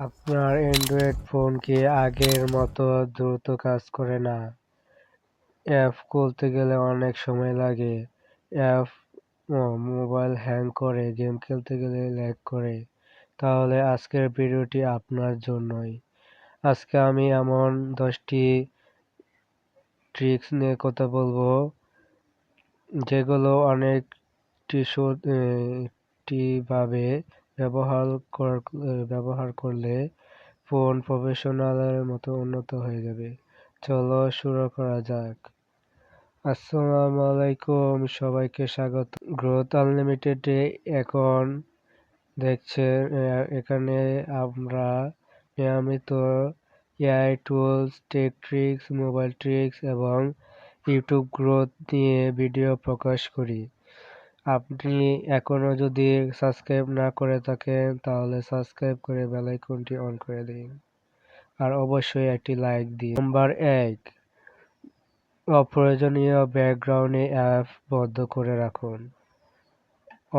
আপনার Android phone কি আগের মতো দ্রুত কাজ করে না? অ্যাপ খুলতে গেলে অনেক সময় লাগে, অ্যাপ মোবাইল হ্যাং করে, গেম খেলতে গেলে ল্যাগ করে? তাহলে আজকের ভিডিওটি আপনার জন্যই। আজকে আমি এমন 10টি ট্রিক্স নিয়ে কথা বলবো যেগুলো ভাবে ব্যবহার করলে ফোন প্রফেশনালের মতো উন্নত হয়ে যাবে। চলো শুরু করা যাক। আসসালামু আলাইকুম, সবাইকে স্বাগত। গ্রোথ আনলিমিটেডে এখন দেখছেন, এখানে আমরা নিয়মিত AI tools, tech tricks, mobile tricks এবং ইউটিউব গ্রোথ নিয়ে ভিডিও প্রকাশ করি। আপনি এখনো যদি সাবস্ক্রাইব না করে থাকেন তাহলে সাবস্ক্রাইব করে বেল আইকনটি অন করে দিন আর অবশ্যই একটি লাইক দিন। নাম্বার 1, অপ্রয়োজনীয় ব্যাকগ্রাউন্ডে অ্যাপ বন্ধ করে রাখুন।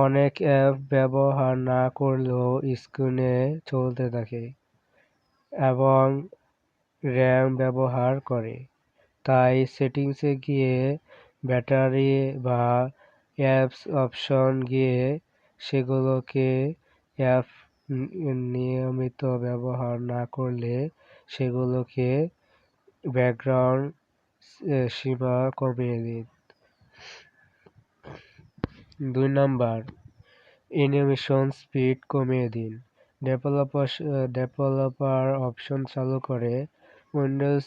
অনেক অ্যাপ ব্যবহার না করলেও স্ক্রিনে চলতে থাকে এবং র্যাম ব্যবহার করে। তাই সেটিংসে গিয়ে ব্যাটারি বা অ্যাপস অপশন গিয়ে সেগুলোকে অ্যাপ নিয়মিত ব্যবহার না করলে সেগুলোকে ব্যাকগ্রাউন্ড সীমা কমিয়ে দিন। 2 নাম্বার, অ্যানিমেশন স্পিড কমিয়ে দিন। ডেভেলপার অপশন চালু করে উইন্ডোজ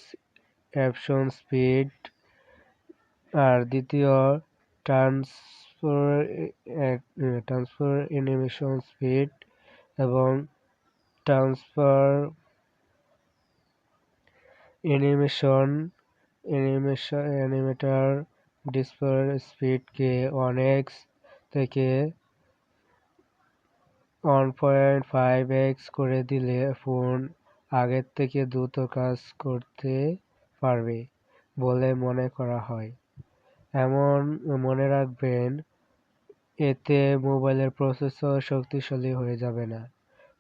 অ্যাপশন স্পিড আর দ্বিতীয় ট্রান্সফার অ্যানিমেশন স্পিড এবং ট্রান্সফার অ্যানিমেটর ডিসপ্লে স্পিডকে 1x থেকে 1.5x করে দিলে ফোন আগের থেকে দ্রুত কাজ করতে পারবে বলে মনে করা হয়। মনে রাখবেন, এতে মোবাইলের প্রসেসর শক্তিশালী হয়ে যাবে না,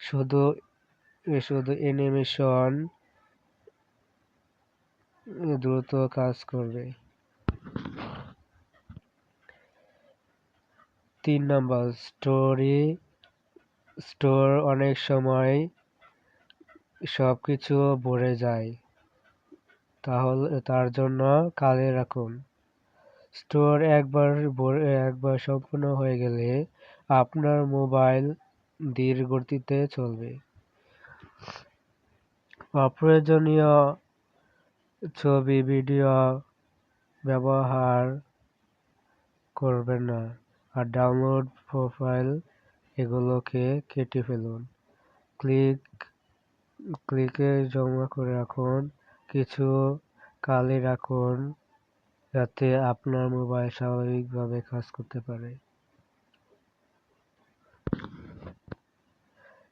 শুধু অ্যানিমেশন দ্রুত কাজ করবে। 3 নাম্বার, স্টোর অনেক সময় সবকিছু ভরে যায়, তার জন্য খালি রাখুন। স্টোর একবার সম্পূর্ণ হয়ে গেলে আপনার মোবাইল ধীর গতিতে চলবে। অপ্রয়োজনীয় ছবি, ভিডিও ব্যবহার করবেন না আর ডাউনলোড প্রোফাইল এগুলোকে কেটে ফেলুন। ক্লিকে জমা করে রাখুন, কিছু খালি রাখুন যাতে আপনার মোবাইল স্বাভাবিকভাবে কাজ করতে পারে।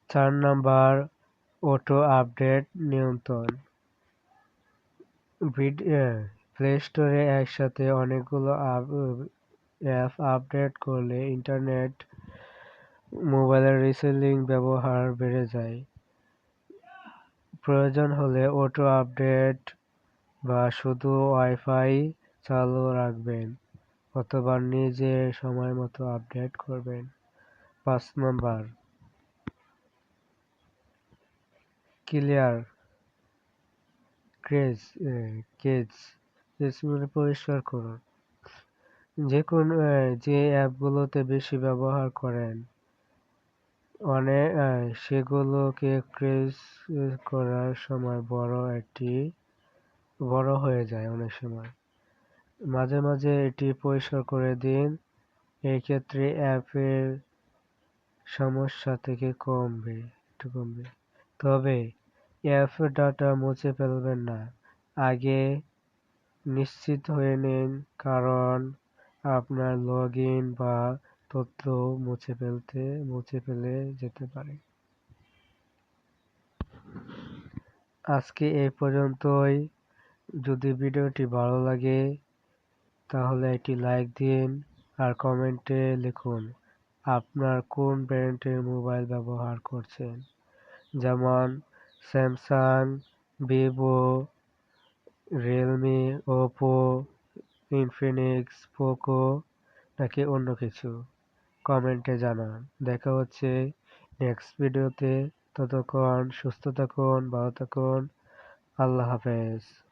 4 নাম্বার, অটো আপডেট নিয়ন্ত্রণ। প্লে স্টোরে একসাথে অনেকগুলো অ্যাপ আপডেট করলে ইন্টারনেট মোবাইলের রিসেলিং ব্যবহার বেড়ে যায়। প্রয়োজন হলে অটো আপডেট বা শুধু ওয়াইফাই চালু রাখবেন অথবা নিজে সময় মতো আপডেট করবেন। 5 নাম্বার, ক্লিয়ার কেজ পরিষ্কার করুন। যে অ্যাপগুলোতে বেশি ব্যবহার করেন সেগুলোকে ক্রেজ করার সময় বড় হয়ে যায় অনেক সময়। মাঝে মাঝে এটি পরিষ্কার করে দিন, এই ক্ষেত্রে অ্যাপের সমস্যা থেকে কমবে। তবে অ্যাপ ডাটা মুছে ফেলবেন না, আগে নিশ্চিত হয়ে নিন, কারণ আপনার লগইন বা তথ্য মুছে ফেলে যেতে পারে। আজকে এই পর্যন্তই। যদি ভিডিওটি ভালো লাগে তাহলে একটি লাইক দিন আর কমেন্টে লিখুন আপনার কোন ব্র্যান্ডের মোবাইল ব্যবহার করছেন, যেমন Samsung, Vivo, Realme, Oppo, Infinix, Poco নাকি অন্য কিছু? কমেন্টে জানান। দেখা হচ্ছে নেক্সট ভিডিওতে। ততক্ষণ সুস্থ থাকুন, ভালো থাকুন। আল্লাহ হাফেজ।